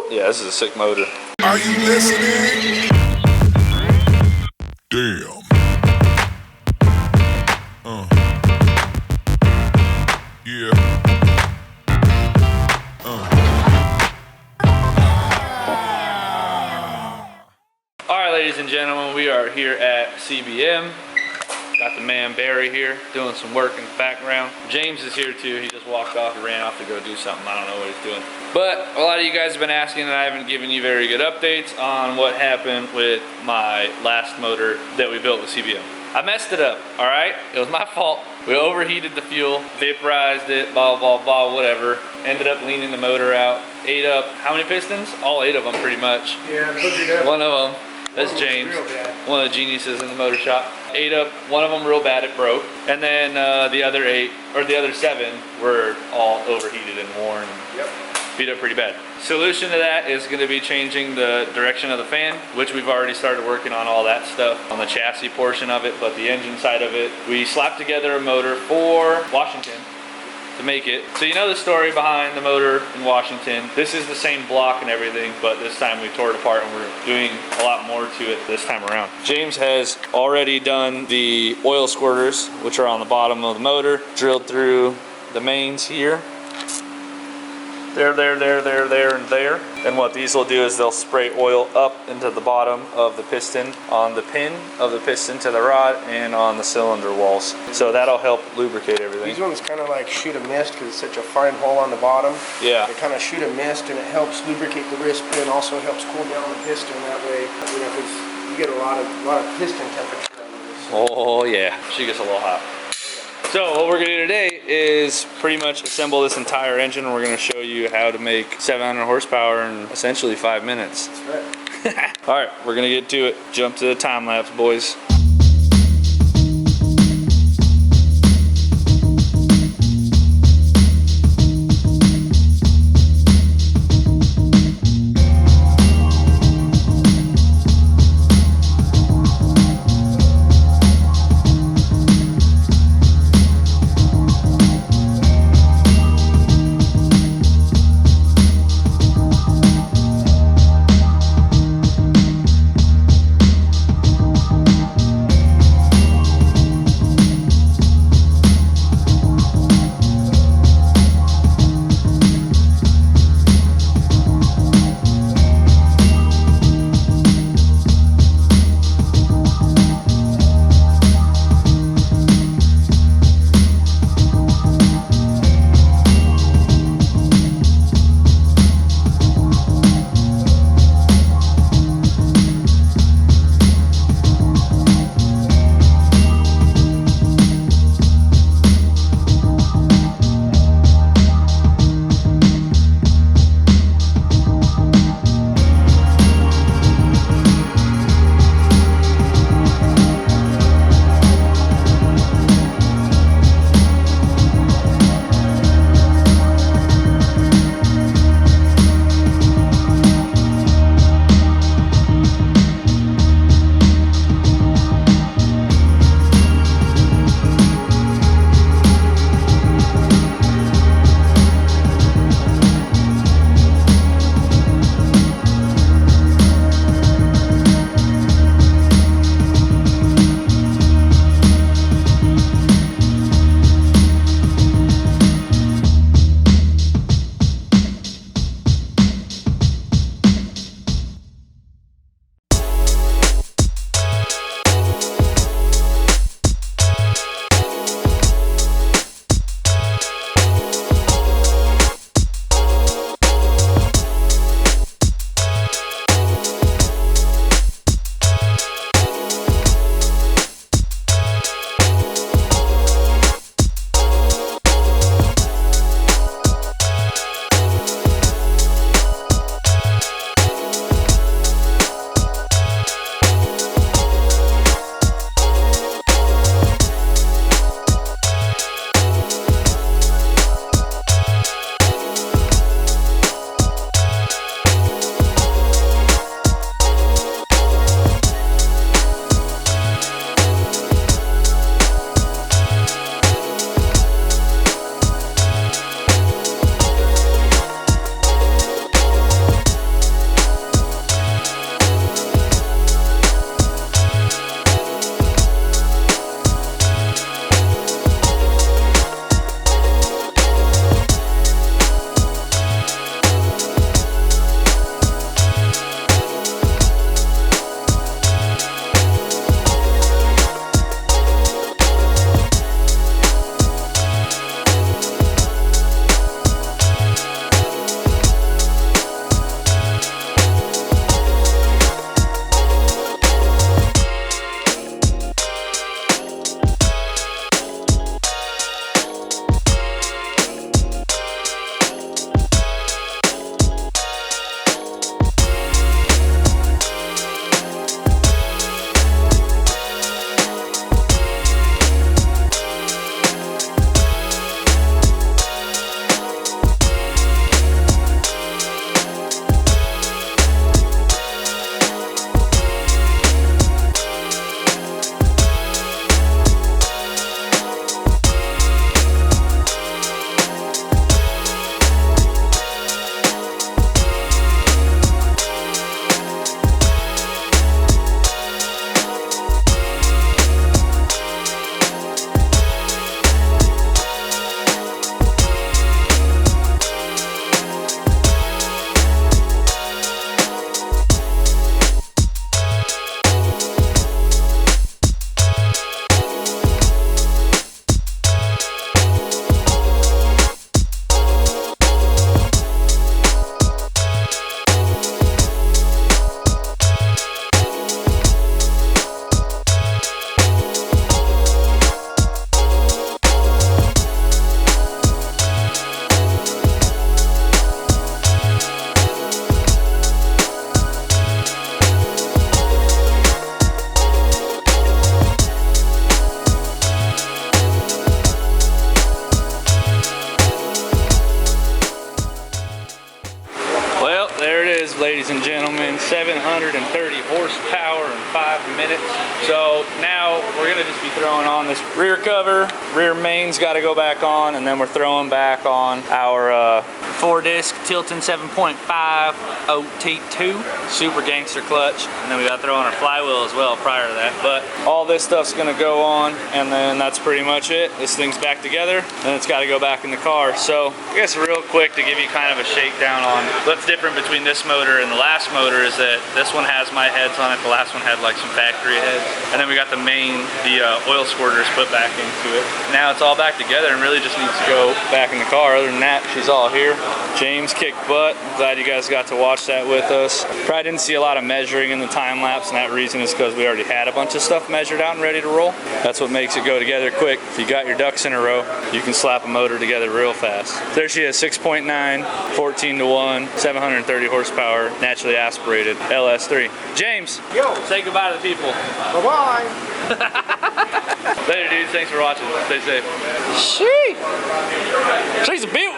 Yeah, this is a sick motor. Are you listening? Damn. Yeah. All right, ladies and gentlemen, we are here at CBM. Got the man Barry here doing some work in the background. James is here too. He just walked off. He ran off to go do something. I don't know what he's doing. But a lot of you guys have been asking, and I haven't given you very good updates on what happened with my last motor that we built with CBM. I messed it up, all right? It was my fault. We overheated the fuel, vaporized it, blah, blah, blah, whatever. Ended up leaning the motor out. Ate up, how many pistons? All 8 of them, pretty much. Yeah, boogered up. One of them. That's James, one of the geniuses in the motor shop. Ate up one of them real bad, it broke. And then the other 8, or the other 7 were all overheated and worn and beat up pretty bad. Solution to that is gonna be changing the direction of the fan, which we've already started working on all that stuff on the chassis portion of it, but the engine side of it, we slapped together a motor for Washington to make it. So you know the story behind the motor in Washington. This is the same block and everything, but this time we tore it apart and we're doing a lot more to it this time around. James has already done the oil squirters, which are on the bottom of the motor, drilled through the mains here. There, and there. And what these will do is they'll spray oil up into the bottom of the piston, on the pin of the piston to the rod, and on the cylinder walls. So that'll help lubricate everything. These ones kind of like shoot a mist because it's such a fine hole on the bottom. Yeah. They kind of shoot a mist and it helps lubricate the wrist pin, also helps cool down the piston that way. You know, because you get a lot of piston temperature out of this. Oh yeah, she gets a little hot. So what we're gonna do today is pretty much assemble this entire engine, and we're gonna show you how to make 700 horsepower in essentially 5 minutes. That's right. All right, we're gonna get to it. Jump to the time lapse, boys. ladies and gentlemen. 730 horsepower in 5 minutes. So now we're gonna just be throwing on this rear cover. Rear main's gotta go back on, and then we're throwing back on our 4-disc Tilton 7.5 OT2 super gangster clutch, and then we gotta throw on our flywheel as well prior to that. But all this stuff's gonna go on, and then that's pretty much it. This thing's back together, and it's gotta go back in the car. So I guess real quick to give you kind of a shakedown on what's different between this motor and the last motor is that this one has my heads on it, the last one had like some factory heads, and then we got the oil squirters put back into it. Now it's all back together and really just needs to go back in the car. Other than that, she's all here. James kicked butt. Glad you guys got to watch that with us. Probably didn't see a lot of measuring in the time lapse, and that reason is because we already had a bunch of stuff measured out and ready to roll. That's what makes it go together quick. If you got your ducks in a row, you can slap a motor together real fast. There she is, 6.9, 14-to-1, 730 horsepower, naturally aspirated LS3. James, Yo, say goodbye to the people. bye-bye. Later, dudes. Thanks for watching. Stay safe. She's a beaut.